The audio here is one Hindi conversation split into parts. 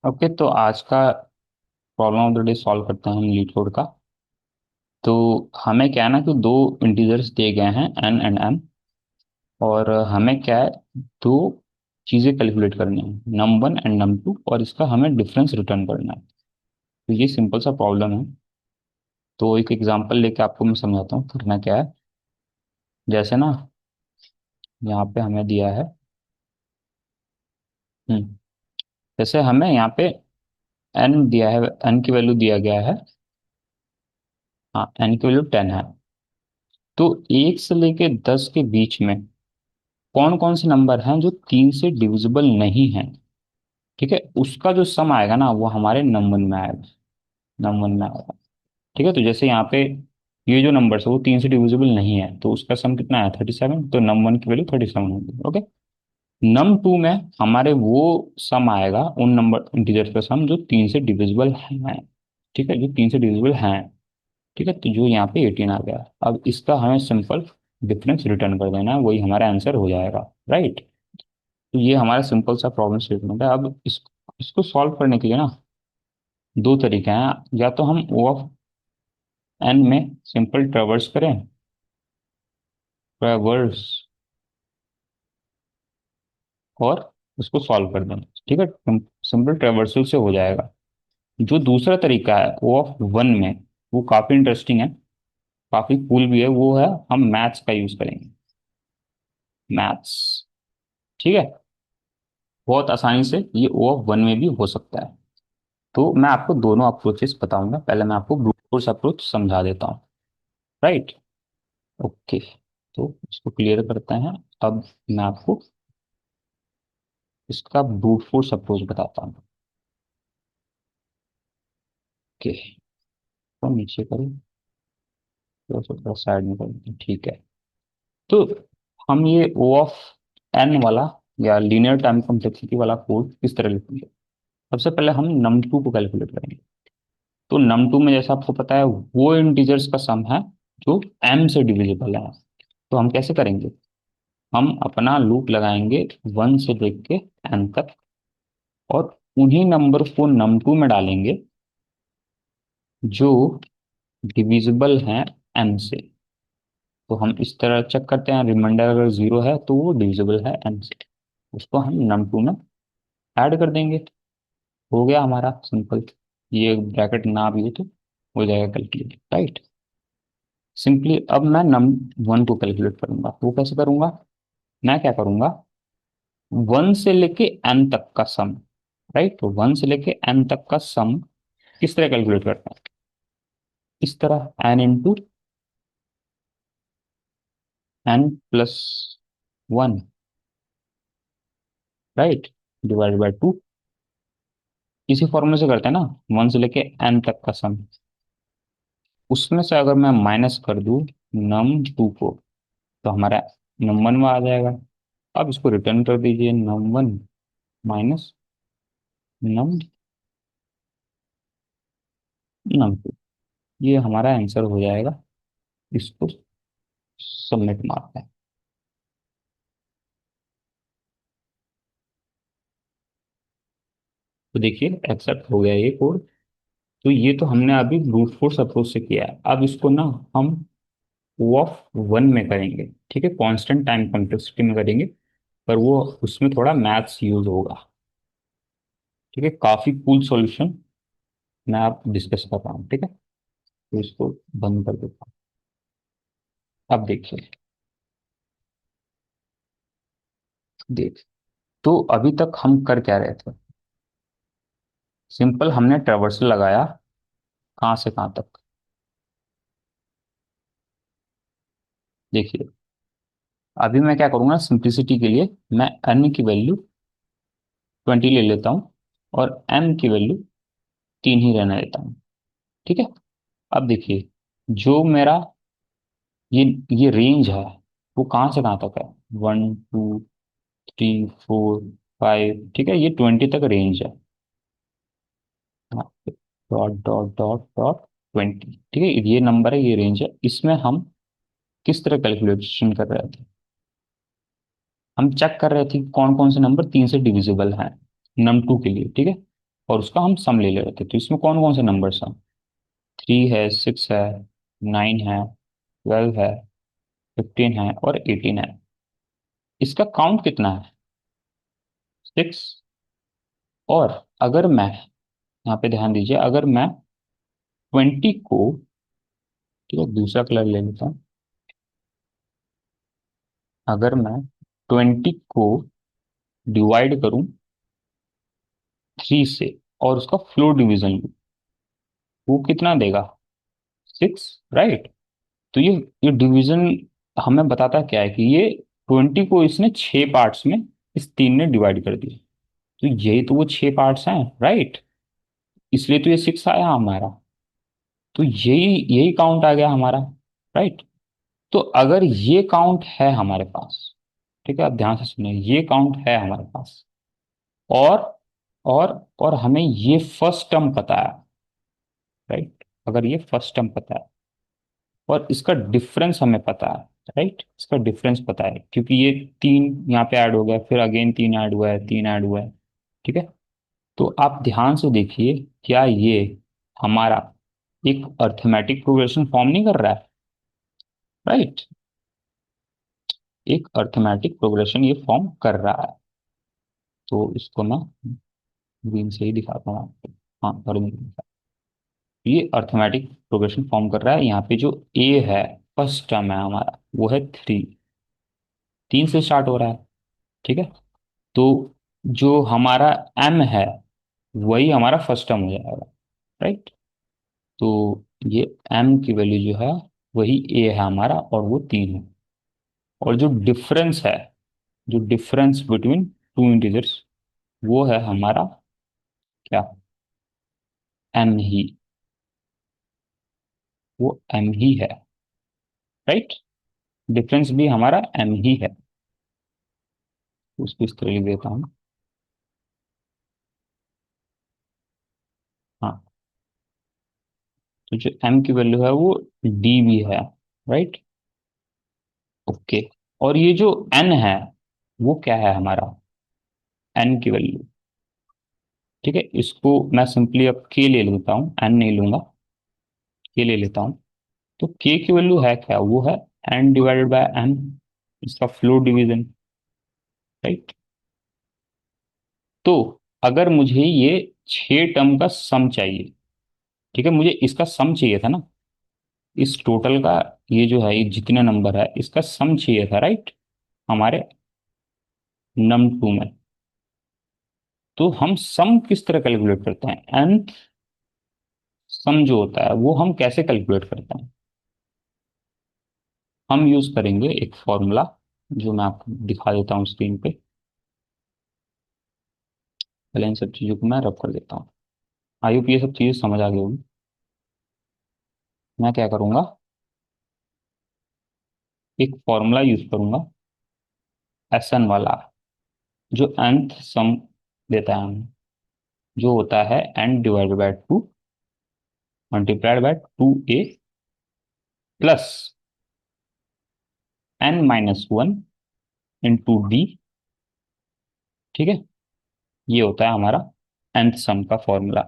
ओके, तो आज का problem of the day solve करते हैं हम लीड कोड का। तो हमें क्या है ना कि दो इंटीजर्स दिए गए हैं एन एंड एम। और हमें क्या है, दो चीज़ें कैलकुलेट करनी है, num one and num two, और इसका हमें डिफरेंस रिटर्न करना है। तो ये सिंपल सा प्रॉब्लम है। तो एक एग्जांपल लेके आपको मैं समझाता हूँ करना क्या है। जैसे ना, यहाँ पे हमें दिया है, हम्म, जैसे हमें यहाँ पे एन दिया है, एन की वैल्यू दिया गया है। हाँ, एन की वैल्यू 10 है। तो 1 से लेके 10 के बीच में कौन कौन से नंबर हैं जो 3 से डिविजिबल नहीं हैं। ठीक है, उसका जो सम आएगा ना वो हमारे नंबर में आएगा, नंबर में आएगा। ठीक है, तो जैसे यहाँ पे ये जो नंबर है वो 3 से डिविजिबल नहीं है, तो उसका सम कितना है, 37। तो नम वन की वैल्यू 37 होगी। ओके। नम टू में हमारे वो सम आएगा, उन नंबर इंटीजर्स का सम जो 3 से डिविजिबल है। ठीक है, जो 3 से डिविजिबल है। ठीक है, तो जो यहाँ पे 18 आ गया। अब इसका हमें सिंपल डिफरेंस रिटर्न कर देना है, वही हमारा आंसर हो जाएगा। राइट। तो ये हमारा सिंपल सा प्रॉब्लम स्टेटमेंट है। अब इसको सॉल्व करने के लिए ना दो तरीके हैं। या तो हम ओ ऑफ एन में सिंपल ट्रेवर्स करें, ट्रेवर्स, और उसको सॉल्व कर दें। ठीक है, सिंपल ट्रेवर्सल से हो जाएगा। जो दूसरा तरीका है ओ ऑफ वन में, वो काफी इंटरेस्टिंग है, काफी कूल भी है। वो है हम मैथ्स का यूज करेंगे, मैथ्स। ठीक है, बहुत आसानी से ये ओ ऑफ वन में भी हो सकता है। तो मैं आपको दोनों अप्रोचेस बताऊंगा। पहले मैं आपको ब्रूट फोर्स अप्रोच समझा देता हूँ। राइट। ओके, तो इसको क्लियर करते हैं। अब मैं आपको इसका ब्रूट फोर्स अप्रोच बताता हूँ। ओके, तो नीचे करूँ, तो थोड़ा साइड में करूँ, ठीक है। तो हम ये ओ ऑफ एन वाला या लीनियर टाइम कॉम्प्लेक्सिटी वाला कोड किस तरह लिखेंगे। सबसे पहले हम नम टू को कैलकुलेट करेंगे। तो नम टू में जैसा आपको पता है वो इंटीजर्स का सम है जो एम से डिविजिबल है। तो हम कैसे करेंगे, हम अपना लूप लगाएंगे 1 से लेके n तक, और उन्हीं नंबर को नम टू में डालेंगे जो डिविजिबल हैं n से। तो हम इस तरह चेक करते हैं, रिमाइंडर अगर 0 है तो वो डिविजिबल है n से, उसको हम नम टू में ऐड कर देंगे। हो गया हमारा सिंपल। ये ब्रैकेट ना भी हो तो हो जाएगा कैलकुलेट। राइट। सिंपली अब मैं नम वन को कैलकुलेट करूंगा। वो कैसे करूंगा, मैं क्या करूंगा, 1 से लेके n तक का सम। राइट, तो 1 से लेके n तक का सम किस तरह कैलकुलेट करते हैं, इस तरह n × n+1, right, divide by 2। इसी फॉर्मूले से करते हैं ना, 1 से लेके n तक का सम। उसमें से अगर मैं माइनस कर दूं नम टू को, तो हमारा नम वन में आ जाएगा। अब इसको रिटर्न कर दीजिए, नम one minus num num to, ये हमारा आंसर हो जाएगा। इसको सबमिट मारते हैं। तो देखिए एक्सेप्ट हो गया ये कोड। तो ये तो हमने अभी ब्रूट फोर्स अप्रोच से किया है। अब इसको ना हम ओ ऑफ वन में करेंगे। ठीक है, कांस्टेंट टाइम कॉम्प्लेक्सिटी में करेंगे, पर वो उसमें थोड़ा मैथ्स यूज होगा। ठीक है, काफी कूल सॉल्यूशन मैं आप डिस्कस कर रहा हूँ। ठीक है, तो इसको बंद कर देता हूँ। अब देखिए, देख, तो अभी तक हम कर क्या रहे थे, सिंपल हमने ट्रेवर्सल लगाया कहाँ से कहाँ तक। देखिए, अभी मैं क्या करूंगा, सिंप्लिसिटी के लिए मैं n की वैल्यू 20 ले लेता हूँ, और m की वैल्यू 3 ही रहने देता हूँ। ठीक है, अब देखिए, जो मेरा ये ये रेंज है वो कहाँ से कहाँ तक है, 1 2 3 4 5। ठीक है, ये 20 तक रेंज है। Dot dot dot dot 20। ठीक है, ये नंबर है, ये रेंज है। इसमें हम किस तरह कैलकुलेशन कर रहे थे, हम चेक कर रहे थे कि कौन कौन से नंबर 3 से डिविजिबल हैं नम टू के लिए। ठीक है, और उसका हम सम ले ले रहे थे। तो इसमें कौन कौन से नंबर्स हैं? 3 है, 6 है, 9 है, 12 है, 15 है और 18 है। इसका काउंट कितना है? 6। और अगर मैं, यहाँ पे ध्यान दीजिए, अगर मैं 20 को, ठीक है, दूसरा कलर ले लेता हूँ। अगर मैं 20 को डिवाइड करूं 3 से और उसका फ्लोर डिवीजन लूं, वो कितना देगा? 6, राइट। तो ये डिवीजन हमें बताता क्या है कि ये 20 को इसने 6 पार्ट्स में इस 3 ने डिवाइड कर दिया। तो यही तो वो 6 पार्ट्स हैं, राइट। इसलिए तो ये 6 आया हमारा। तो यही यही काउंट आ गया हमारा, राइट। तो अगर ये काउंट है हमारे पास, ठीक है, आप ध्यान से सुनिए, ये काउंट है हमारे पास, और और हमें ये फर्स्ट टर्म पता है, राइट। अगर ये फर्स्ट टर्म पता है और इसका डिफरेंस हमें पता है, राइट, इसका डिफरेंस पता है क्योंकि ये 3 यहाँ पे ऐड हो गया, फिर अगेन 3 ऐड हुआ है, 3 ऐड हुआ है, ठीक है। तो आप ध्यान से देखिए, क्या ये हमारा एक अर्थमेटिक प्रोग्रेशन फॉर्म नहीं कर रहा है, राइट। एक अर्थमेटिक प्रोग्रेशन ये फॉर्म कर रहा है। तो इसको मैं ग्रीन से ही दिखाता हूँ आपको। हाँ, थोड़ी ये अर्थमेटिक प्रोग्रेशन फॉर्म कर रहा है। यहाँ पे जो ए है, फर्स्ट टर्म है हमारा, वो है 3, 3 से स्टार्ट हो रहा है, ठीक है। तो जो हमारा एम है, वही हमारा फर्स्ट टर्म हो जाएगा, राइट। तो ये एम की वैल्यू जो है, वही ए है हमारा, और वो 3 है। और जो डिफरेंस है, जो डिफरेंस बिटवीन टू इंटीजर्स, वो है हमारा क्या? एम ही, वो एम ही है, राइट। डिफरेंस भी हमारा एम ही है। उसको इस तरह लिख देता हूँ। हाँ, तो जो एम की वैल्यू है वो डी भी है, राइट। ओके। और ये जो एन है, वो क्या है हमारा? एन की वैल्यू, ठीक है, इसको मैं सिंपली अब के ले लेता हूँ, एन नहीं लूंगा, के ले लेता हूँ। तो के की वैल्यू है क्या? वो है एन डिवाइडेड बाय एन, इसका फ्लोर डिवीजन, राइट। तो अगर मुझे ये 6 टर्म का सम चाहिए, ठीक है, मुझे इसका सम चाहिए था ना, इस टोटल का, ये जो है, ये जितने नंबर है, इसका सम चाहिए था, राइट, हमारे नम टू में। तो हम सम किस तरह कैलकुलेट करते हैं? nth सम जो होता है वो हम कैसे कैलकुलेट करते हैं? हम यूज करेंगे एक फॉर्मूला, जो मैं आपको दिखा देता हूँ स्क्रीन पे। पहले इन सब चीजों को मैं रब कर देता हूँ। आई होप ये सब चीजें समझ आ गई होगी। मैं क्या करूंगा, एक फॉर्मूला यूज करूंगा, एस एन वाला, जो nth सम देता है हमें, जो होता है n divided by 2 multiplied by 2a plus n-1 into D, ठीक है। ये होता है हमारा nth सम का फॉर्मूला,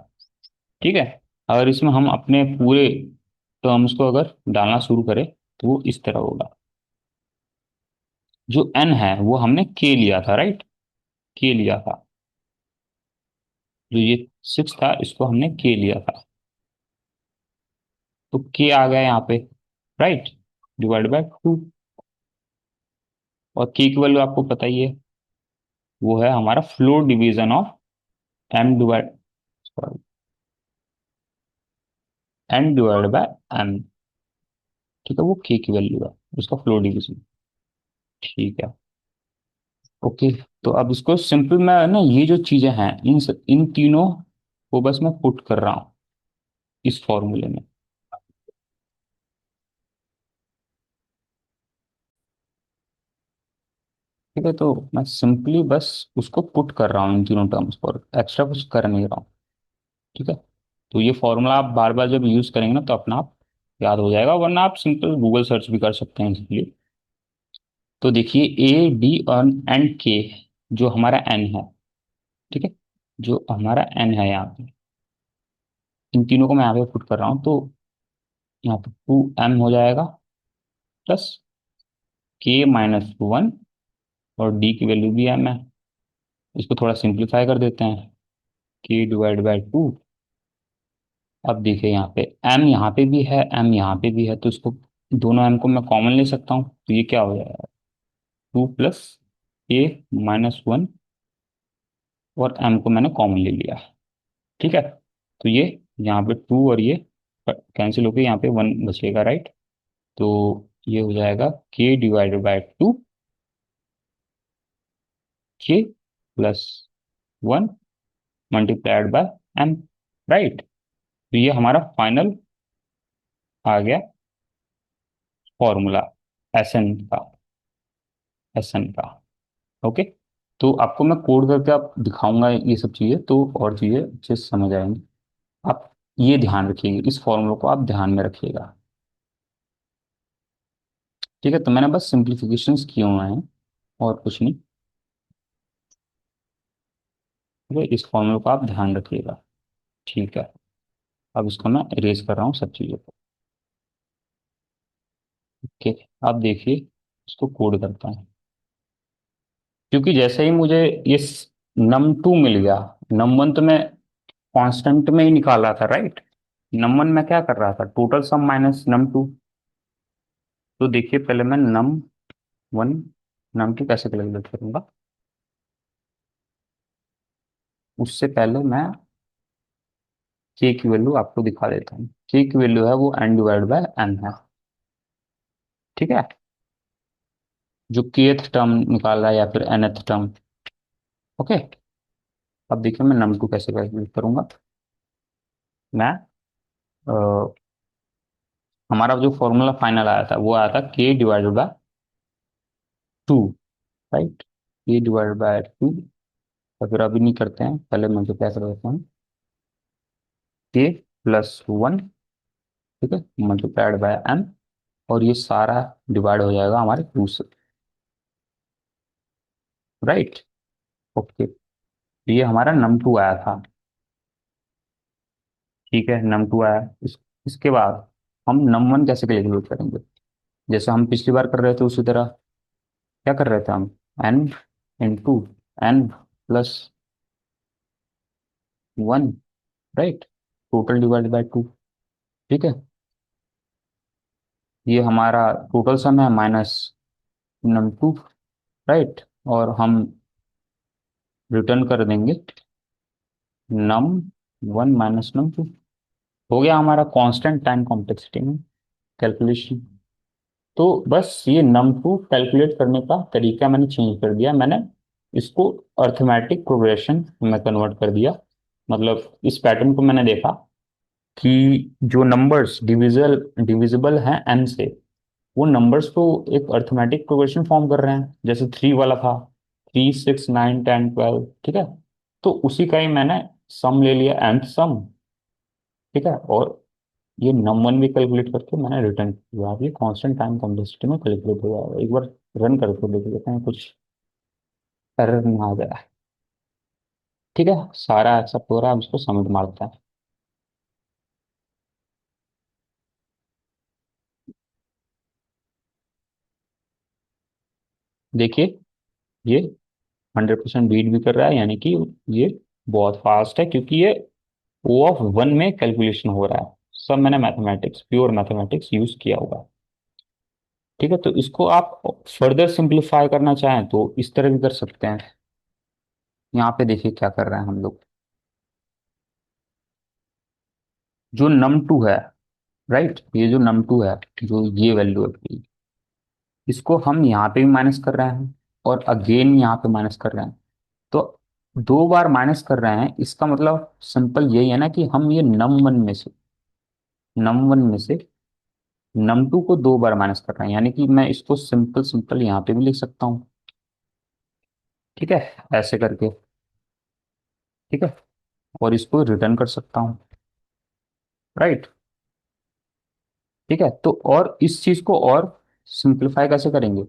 ठीक है। अगर इसमें हम अपने पूरे टर्म्स को अगर डालना शुरू करें, तो वो इस तरह होगा। जो n है वो हमने k लिया था, राइट, k लिया था। जो ये 6 था, इसको हमने k लिया था। तो k आ गया यहाँ पे, राइट, डिवाइड बाय 2। और k की वैल्यू आपको पता ही है, वो है हमारा floor division of m divide, sorry, n divide by m, ठीक है, वो k की वैल्यू है, उसका फ्लोर डिवीजन, ठीक है। ओके। तो अब इसको सिंपल मैं ना, ये जो चीजें हैं, इन तीनों को बस मैं पुट कर रहा हूँ इस फॉर्मूले में, ठीक है। तो मैं सिंपली बस उसको पुट कर रहा हूँ इन तीनों टर्म्स पर, एक्स्ट्रा कुछ कर नहीं रहा हूँ, ठीक है। तो ये फॉर्मूला आप बार बार जब यूज करेंगे ना, तो अपना आप याद हो जाएगा, वरना आप सिंपल गूगल सर्च भी कर सकते हैं इसके लिए। तो देखिए, ए डी और एंड के, जो हमारा एन है, ठीक है, जो हमारा एन है यहाँ पे, इन तीनों को मैं यहाँ पे पुट कर रहा हूँ, तो यहाँ पे 2m हो जाएगा प्लस k-1, और डी की वैल्यू भी m है। इसको थोड़ा सिंप्लीफाई कर देते हैं, k/2। अब देखिए यहाँ पे m यहाँ पे भी है, m यहाँ पे भी है, तो इसको दोनों m को मैं कॉमन ले सकता हूँ, तो ये क्या हो जाएगा, 2 + k-1, और m को मैंने कॉमन ले लिया। ठीक है, तो ये यहाँ पे 2 और ये कैंसिल होके यहाँ पे 1 बचेगा, राइट। तो ये हो जाएगा k/2, k+1 multiplied by m, right. तो ये हमारा फाइनल आ गया फॉर्मूला एस एन का। ओके, तो आपको मैं कोड करके आप दिखाऊंगा ये सब चीजें, तो और चीजें अच्छे से समझ आएंगी। आप ये ध्यान रखिएगा, इस फॉर्मूला को आप ध्यान में रखिएगा। ठीक है, तो मैंने बस सिंप्लीफिकेशंस किए हुए हैं और कुछ नहीं। ठीक है, इस फॉर्मूला को आप ध्यान रखिएगा। ठीक है, अब इसको मैं इरेज कर रहा हूँ सब चीज़ों को। ओके, अब देखिए इसको कोड करता हूँ, क्योंकि जैसे ही मुझे ये num2 मिल गया, num1 तो मैं कांस्टेंट में ही निकाला था, राइट। num1 मैं क्या कर रहा था, टोटल सम माइनस num2। तो देखिए पहले मैं num1 num2 कैसे कैलकुलेट करूंगा, उससे पहले मैं k की वैल्यू आपको दिखा देता हूँ। k की वैल्यू है वो n/n है। ठीक है, जो kth टर्म निकाला या फिर nth टर्म। ओके, अब देखिए मैं num2 कैसे कैलकुलेट करूंगा। मैं अ, हमारा जो फॉर्मूला फाइनल आया था वो आया था k/2, राइट। k/2, तो फिर अभी नहीं करते हैं, पहले मल्टीप्लाई कर देते हैं, k+1, ठीक है, मल्टीप्लाइड बाय m, और ये सारा डिवाइड हो जाएगा हमारे 2 से, राइट। ओके, ये हमारा num2 आया था। ठीक है, num2 आया, इसके बाद हम num1 कैसे कैलकुलेट करेंगे, जैसे हम पिछली बार कर रहे थे उसी तरह। क्या कर रहे थे हम, n × n+1, right, total divide by 2। ठीक है, ये हमारा टोटल सम है माइनस num2, राइट, और हम रिटर्न कर देंगे num1 - num2। हो गया हमारा कांस्टेंट टाइम कॉम्प्लेक्सिटी में कैलकुलेशन। तो बस ये num2 कैलकुलेट करने का तरीका मैंने चेंज कर दिया, मैंने इसको अर्थमेटिक प्रोग्रेशन में कन्वर्ट कर दिया। मतलब इस पैटर्न को मैंने देखा कि जो नंबर्स डिविजिबल हैं n से, वो नंबर्स तो एक अर्थमेटिक प्रोग्रेशन फॉर्म कर रहे हैं, जैसे 3 वाला था, 3, 6, 9, 10, 12। ठीक है, तो उसी का ही मैंने सम ले लिया, nth सम। ठीक है, और ये num1 भी कैलकुलेट करके मैंने रिटर्न किया। अब ये कांस्टेंट टाइम कॉम्प्लेक्सिटी में कैलकुलेट हो जाएगा। एक बार रन करके देख लेते हैं, कुछ एरर नहीं आ गया। ठीक है, सारा एक्सेप्ट हो रहा है, अब इसको सबमिट मारते हैं। देखिए ये 100% बीट भी कर रहा है, यानी कि ये बहुत फास्ट है, क्योंकि ये O(1) में कैलकुलेशन हो रहा है। सब मैंने मैथमेटिक्स, प्योर मैथमेटिक्स यूज किया हुआ है। ठीक है, तो इसको आप फर्दर सिंप्लीफाई करना चाहें तो इस तरह भी कर सकते हैं। यहाँ पे देखिए क्या कर रहे हैं हम लोग, जो num2 है, राइट, ये जो num2 है, जो ये वैल्यू है, इसको हम यहाँ पे भी माइनस कर रहे हैं और अगेन यहाँ पे माइनस कर रहे हैं। तो 2 बार माइनस कर रहे हैं, इसका मतलब सिंपल यही है ना कि हम ये num1 में से num2 को 2 बार माइनस कर रहे हैं, यानी कि मैं इसको सिंपल सिंपल यहाँ पे भी लिख सकता हूँ। ठीक है, ऐसे करके। ठीक है, और इसको रिटर्न कर सकता हूँ, राइट। ठीक है, तो और इस चीज को और सिंप्लीफाई कैसे करेंगे,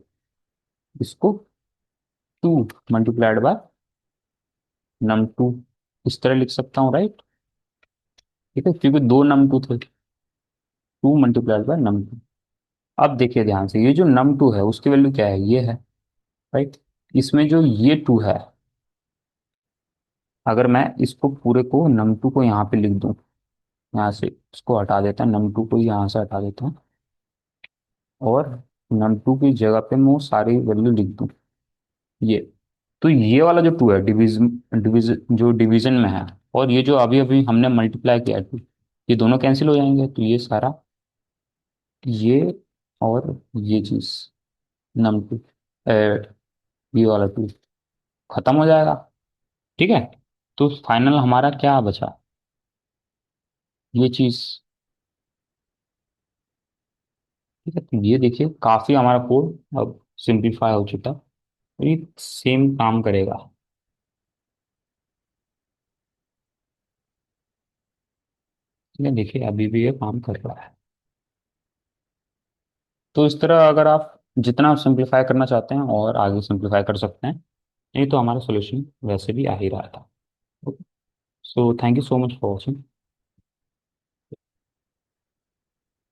इसको 2 मल्टीप्लाइड बाय num2, इस तरह लिख सकता हूँ, राइट। ठीक है, क्योंकि दो नम टू थे, 2 × नम टू। अब देखिए ध्यान से, ये जो नम टू है उसकी वैल्यू क्या है, ये है, राइट। इसमें जो ये टू है, अगर मैं इसको पूरे को नम टू को यहाँ पे लिख दूं, यहाँ से इसको हटा देता हूँ, नम टू को यहाँ से हटा देता हूँ, और नम टू की जगह पे मैं वो सारी वैल्यू लिख दूं, ये, तो ये वाला जो टू है, डिवीजन डिवीजन जो डिवीजन में है, और ये जो अभी अभी हमने मल्टीप्लाई किया टू, ये दोनों कैंसिल हो जाएंगे, तो ये सारा, ये और ये चीज, नम टू, ये वाला टू खत्म हो जाएगा। ठीक है, तो फाइनल हमारा क्या बचा, ये चीज। ठीक है, तो ये देखिए काफी हमारा कोड अब सिंप्लीफाई हो चुका है, और ये सेम काम करेगा। ठीक है, देखिए अभी भी ये काम कर रहा है। तो इस तरह अगर आप जितना सिंप्लीफाई करना चाहते हैं और आगे सिंप्लीफाई कर सकते हैं, नहीं तो हमारा सोल्यूशन वैसे भी आ ही रहा था। So thank you so much for watching.